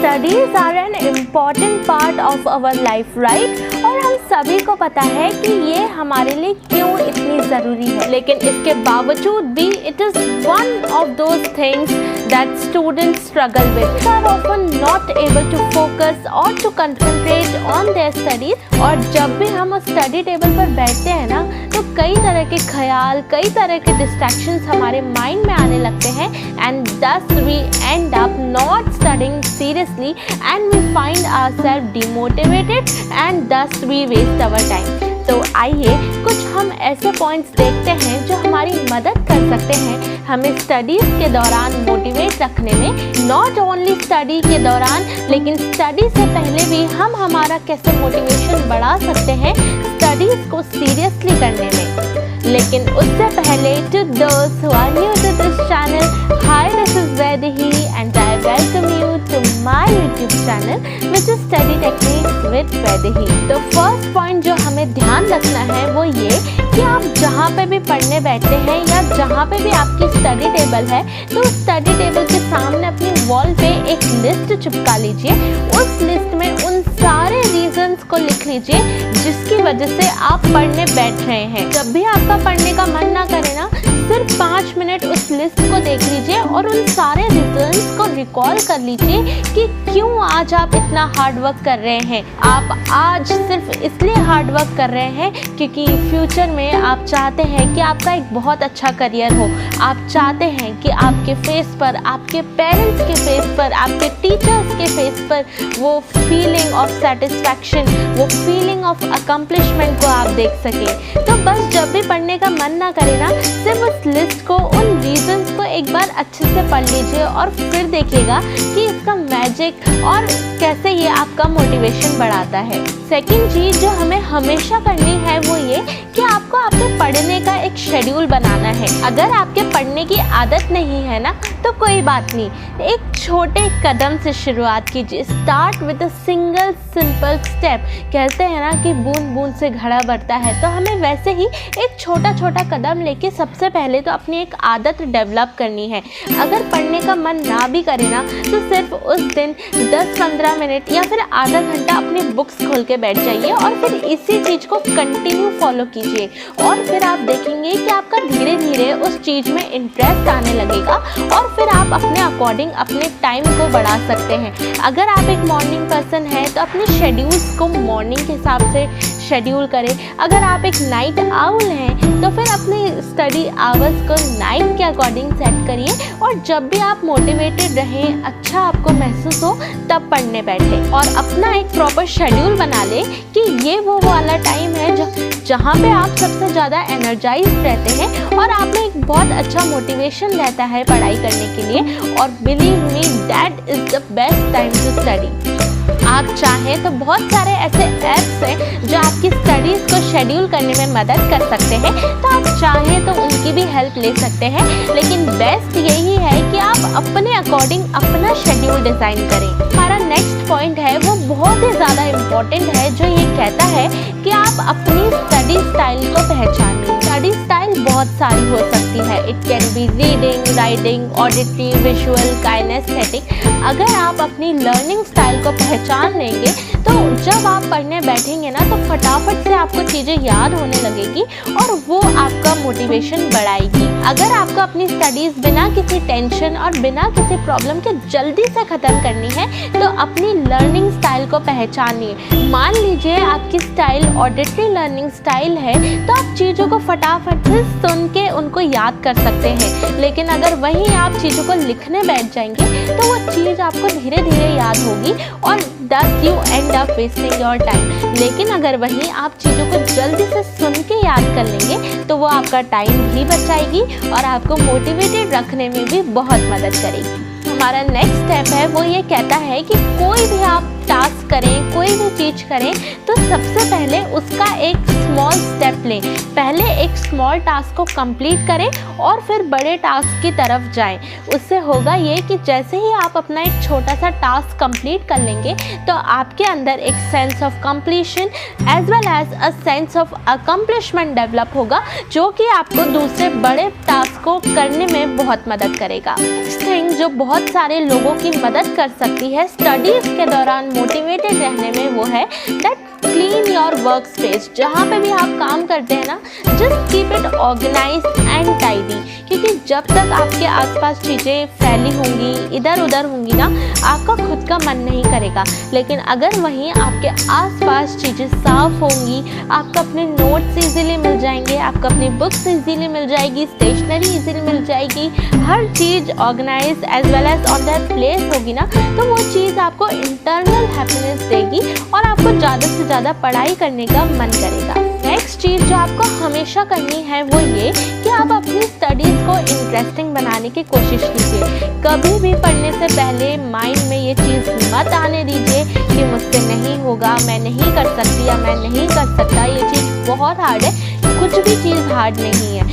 Studies are an important part of our life, right? और हम सभी को पता है कि ये हमारे लिए क्यों इतनी ज़रूरी है, लेकिन इसके बावजूद भी it is one of those things that students struggle with, are often not able to focus और to concentrate on their studies. और जब भी हम उस स्टडी टेबल पर बैठते हैं ना, तो कई तरह के ख्याल, कई तरह के डिस्ट्रैक्शंस हमारे माइंड में आने लगते हैं, and thus we end up not studying seriously and we find ourselves demotivated and thus we waste our time। तो आइए कुछ हम ऐसे पॉइंट्स देखते हैं जो हमारी मदद कर सकते हैं हमें स्टडीज़ के दौरान मोटिवेट रखने में। नॉट ओनली स्टडी के दौरान, लेकिन स्टडी से पहले भी हम हमारा कैसे मोटिवेशन बढ़ा सकते हैं स्टडीज़ को सीरियसली करने में। लेकिन उससे पहले, to those who are new to this channel, hi, this is Vaidehi and I welcome you to my YouTube channel which is study techniques with Vaidehi. तो फर्स्ट पॉइंट जो हमें ध्यान रखना है वो ये कि आप जहाँ पे भी पढ़ने बैठते हैं या जहाँ पे भी आपकी स्टडी टेबल है, तो स्टडी टेबल के सामने अपनी वॉल पे एक लिस्ट चिपका लीजिए। उस लिस्ट में उन सारे रीजंस को लिख लीजिए जिसकी वजह से आप पढ़ने बैठ रहे हैं। जब भी आपका पढ़ने का मन ना करे ना, सिर्फ 5 मिनट उस लिस्ट को देख लीजिए और उन सारे रीजंस को रिकॉल कर लीजिए कि क्यों आज आप इतना हार्ड वर्क कर रहे हैं। आप आज सिर्फ इसलिए हार्ड वर्क कर रहे हैं क्योंकि फ्यूचर में आप चाहते हैं कि आपका एक बहुत अच्छा करियर हो। आप चाहते हैं कि आपके फेस पर, आपके पेरेंट्स के फेस पर, आपके टीचर्स के फेस पर वो फीलिंग ऑफ सेटिस्फैक्शन, वो फीलिंग ऑफ अकम्पलिशमेंट को आप देख सकें। तो बस जब भी पढ़ने का मन ना करे ना, सिर्फ उस लिस्ट को, उन रीजंस को एक बार अच्छे से पढ़ लीजिए और फिर देखिएगा कि इसका मैजिक और कैसे ये आपका मोटिवेशन बढ़ाता है। सेकंड चीज़ जो हमें हमेशा करनी है वो ये कि आपको आपके पढ़ने का एक शेड्यूल बनाना है। अगर आपके पढ़ने की आदत नहीं है ना, तो कोई बात नहीं, एक छोटे कदम से शुरुआत कीजिए। Start with a single simple step. कहते हैं ना कि बूंद बूंद से घड़ा बढ़ता है, तो हमें वैसे ही एक छोटा छोटा कदम लेके सबसे पहले तो अपनी एक आदत डेवलप करनी है। अगर पढ़ने का मन ना भी करे ना, तो सिर्फ उस दिन 10-15 मिनट या फिर आधा घंटा अपनी बुक्स खोल के बैठ जाइए और फिर इसी चीज़ को कंटिन्यू फॉलो कीजिए। और फिर आप देखेंगे कि आपका धीरे धीरे उस चीज़ में इंटरेस्ट आने लगेगा और फिर आप अपने अकॉर्डिंग अपने टाइम को बढ़ा सकते हैं। अगर आप एक मॉर्निंग पर्सन हैं तो अपने शेड्यूल्स को मॉर्निंग के हिसाब से शेड्यूल करें। अगर आप एक नाइट आउल हैं तो फिर अपने स्टडी आवर्स को नाइट के अकॉर्डिंग सेट करिए और जब भी आप मोटिवेटेड रहें, अच्छा आपको महसूस हो, तब पढ़ने बैठें। और अपना एक प्रॉपर शेड्यूल बना लें कि ये वो वाला टाइम है जहाँ पे आप सबसे ज़्यादा एनर्जाइज्ड रहते हैं और आप में एक बहुत अच्छा मोटिवेशन रहता है पढ़ाई करने के लिए। और believe me, that is the best time to study. आप चाहें तो बहुत सारे ऐसे ऐप्स हैं जो आपकी स्टडीज़ को शेड्यूल करने में मदद कर सकते हैं, तो आप चाहें तो उनकी भी हेल्प ले सकते हैं। लेकिन बेस्ट यही है कि आप अपने अकॉर्डिंग अपना शेड्यूल डिज़ाइन करें। हमारा नेक्स्ट पॉइंट है वो बहुत ही ज़्यादा इम्पॉर्टेंट है, जो ये कहता है कि आप अपनी स्टडी स्टाइल को पहचानिए। स्टडी स्टाइल बहुत सारी हो सकती है। It can be reading, writing, auditory, visual, kinesthetic. अगर आप अपनी लर्निंग स्टाइल को पहचान लेंगे तो जब आप पढ़ने बैठेंगे ना, तो फटाफट से आपको चीज़ें याद होने लगेगी और वो आपका मोटिवेशन बढ़ाएगी। अगर आपको अपनी स्टडीज़ बिना किसी टेंशन और बिना किसी प्रॉब्लम के जल्दी से ख़त्म करनी है, तो अपनी लर्निंग स्टाइल को पहचानिए। मान लीजिए आपकी स्टाइल ऑडिटरी लर्निंग स्टाइल है, तो आप चीज़ों को फटाफट से सुन के उनको याद कर सकते हैं। लेकिन अगर वहीं आप चीज़ों को लिखने बैठ जाएंगे तो वो चीज़ आपको धीरे धीरे याद होगी और thus you end up wasting your time। लेकिन अगर वहीं आप चीज़ों को जल्दी से सुन के याद कर लेंगे तो वो आपका टाइम भी बचाएगी और आपको मोटिवेटेड रखने में भी बहुत मदद करेगी। हमारा नेक्स्ट स्टेप है वो ये कहता है कि कोई भी आप टास्क करें, कोई भी चीज़ करें, तो सबसे पहले उसका एक स्मॉल स्टेप लें। पहले एक स्मॉल टास्क को कंप्लीट करें और फिर बड़े टास्क की तरफ जाएं। उससे होगा ये कि जैसे ही आप अपना एक छोटा सा टास्क कंप्लीट कर लेंगे तो आपके अंदर एक sense of completion as well as a sense of accomplishment develop होगा, जो कि आपको दूसरे बड़े टास्क को करने में बहुत मदद करेगा। नेक्स्ट थिंग जो बहुत सारे लोगों की मदद कर सकती है स्टडीज़ के दौरान मोटिवेटेड रहने में, वो है that clean your work space. जहाँ पे भी आप काम करते हैं ना, just keep it organize and tidy, क्योंकि जब तक आपके आसपास चीज़ें फैली होंगी, इधर उधर होंगी ना, आपका खुद का मन नहीं करेगा। लेकिन अगर वहीं आपके आसपास चीज़ें साफ होंगी, आपको अपने नोट्स इजीली मिल जाएंगे, आपको अपनी बुक्स इजीली मिल जाएगी, स्टेशनरी इजीली मिल जाएगी, हर चीज़ organise as well as on that place होगी ना, तो वो चीज़ आपको इंटरनल हैप्पीनेस देगी और आपको ज़्यादा से ज़्यादा पढ़ाई करने का मन करेगा। नेक्स्ट चीज़ जो आपको हमेशा करनी है वो ये कि आप अपनी स्टडीज़ को इंटरेस्टिंग बनाने की कोशिश कीजिए। कभी भी पढ़ने से पहले माइंड में ये चीज़ मत आने दीजिए कि मुझसे नहीं होगा, मैं नहीं कर सकती या मैं नहीं कर सकता, ये चीज़ बहुत हार्ड है। कुछ भी चीज़ हार्ड नहीं है,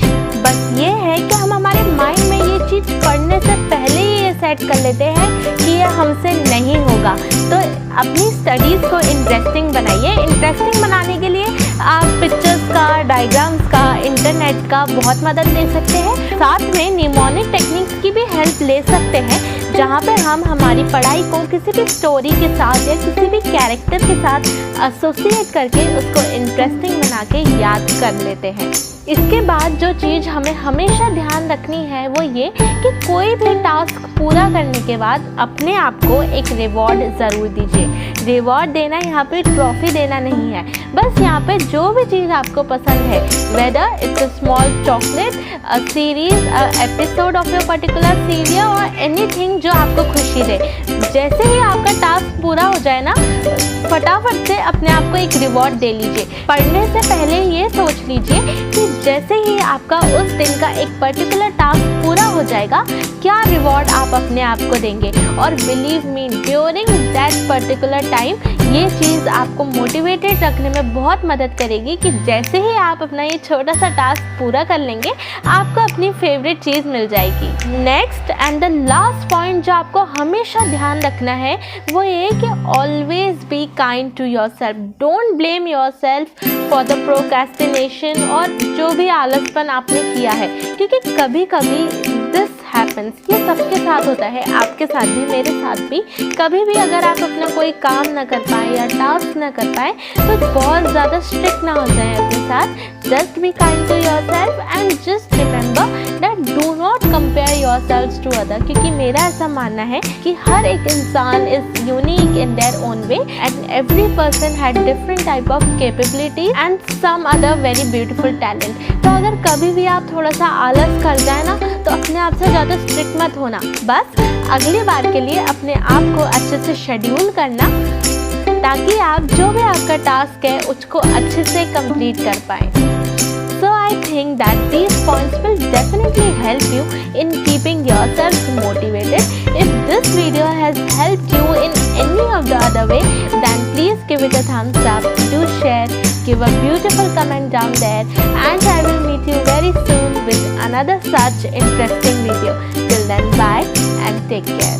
बस ये है कि हम हमारे माइंड में ये चीज़ पढ़ने से पहले ही ये सेट कर लेते हैं कि ये हमसे नहीं होगा। तो अपनी स्टडीज़ को इंटरेस्टिंग बनाइए। इंटरेस्टिंग बनाने के लिए आप पिक्चर्स का, डायग्राम्स का, इंटरनेट का बहुत मदद ले सकते हैं। साथ में निमोनिक टेक्निक्स की भी हेल्प ले सकते हैं, जहाँ पे हम हमारी पढ़ाई को किसी भी स्टोरी के साथ या किसी भी कैरेक्टर के साथ एसोसिएट करके उसको इंटरेस्टिंग बना के याद कर लेते हैं। इसके बाद जो चीज़ हमें हमेशा ध्यान रखनी है वो ये कि कोई भी टास्क पूरा करने के बाद अपने आप को एक रिवॉर्ड ज़रूर दीजिए। रिवॉर्ड देना यहाँ पे ट्रॉफी देना नहीं है, बस यहाँ पे जो भी चीज़ आपको पसंद है, whether it's a small chocolate, a series, a episode of your particular serial और एनीथिंग जो आपको खुशी दे। जैसे ही आपका टास्क पूरा हो जाए ना, फटाफट से अपने आप को एक रिवॉर्ड दे लीजिए। पढ़ने से पहले ये सोच लीजिए कि जैसे ही आपका उस दिन का एक पर्टिकुलर टास्क पूरा हो जाएगा, क्या रिवॉर्ड आप अपने आप को देंगे। और believe me, during that particular time ये चीज़ आपको मोटिवेटेड रखने में बहुत मदद करेगी कि जैसे ही आप अपना ये छोटा सा टास्क पूरा कर लेंगे, आपको अपनी फेवरेट चीज़ मिल जाएगी। Next and the last point जो आपको हमेशा ध्यान रखना है वो ये कि always be kind to yourself. Don't blame yourself for the procrastination और जो भी आलसपन आपने किया है, क्योंकि कभी कभी दिस हैपन्स, ये सबके साथ होता है, आपके साथ भी, मेरे साथ भी। कभी भी अगर आप अपना कोई काम ना कर पाए या टास्क ना कर पाए तो बहुत ज़्यादा स्ट्रिक्ट ना हो जाए अपने साथ। Just be kind to yourself and just remember that do not compare yourself to other, क्योंकि मेरा ऐसा मानना है कि हर एक इंसान is unique in their own way and every person had different type of capability and some other very beautiful talent. तो अगर कभी भी आप थोड़ा सा आलस कर जाए ना, तो अपने आप से ज़्यादा स्ट्रिक्ट मत होना। बस अगली बार के लिए अपने आप को अच्छे से शेड्यूल करना, ताकि आप जो भी आपका टास्क है उसको अच्छे से कंप्लीट कर पाएँ। So I think that these points will definitely help you in keeping yourself motivated. If this video has helped you in any of the other way, then please give it a thumbs up, do share, give a beautiful comment down there, and I will meet you very soon with another such interesting video. Till then, bye and take care.